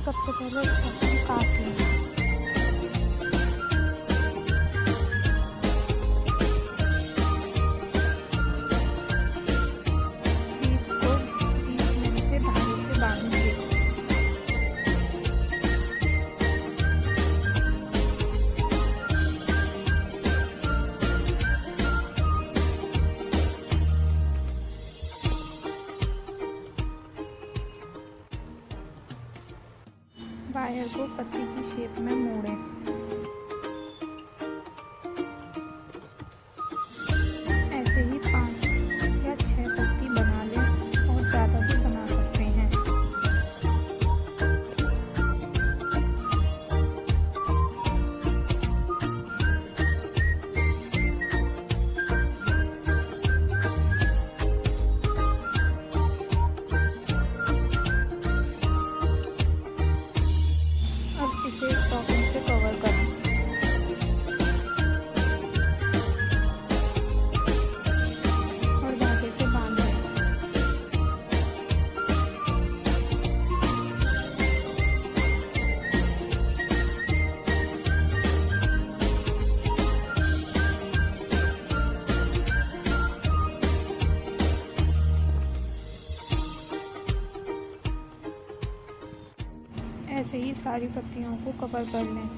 सबसे पहले स्टफिंग काट लें। बीज को बीच में से धागे से बांधिए। वायर को पत्ती की शेप में मोड़ें। ऐसे ही 5 या 6 पत्ती बना लें और ज़्यादा भी बना सकते हैं। अब इसे स्टॉकिंग से कवर करें। और धागे से बांध दें। ऐसे ही सारी पत्तियों को कवर कर लें।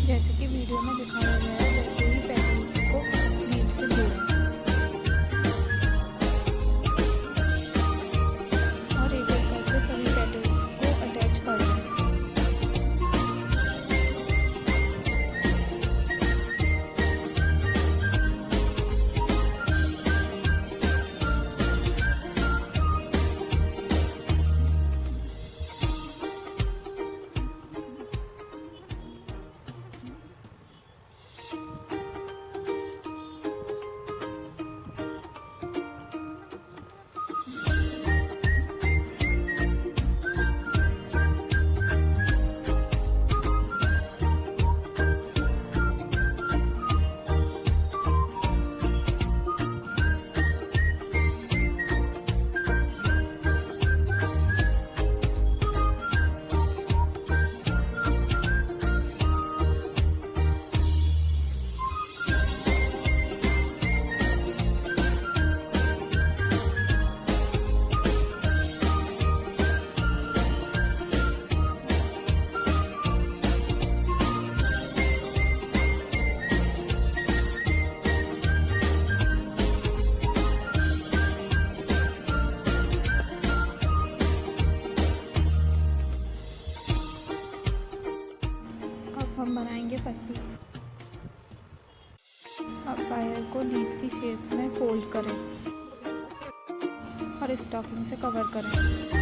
जैसे कि वीडियो में दिखाया गया है, वैसे ही पेटल्स को बीड से जोड़ें और एक एक करके सभी पेटल्स को अटैच कर लें। हम बनाएंगे पत्ती। अब वायर को लीफ की शेप में फोल्ड करें और स्टॉकिंग से कवर करें।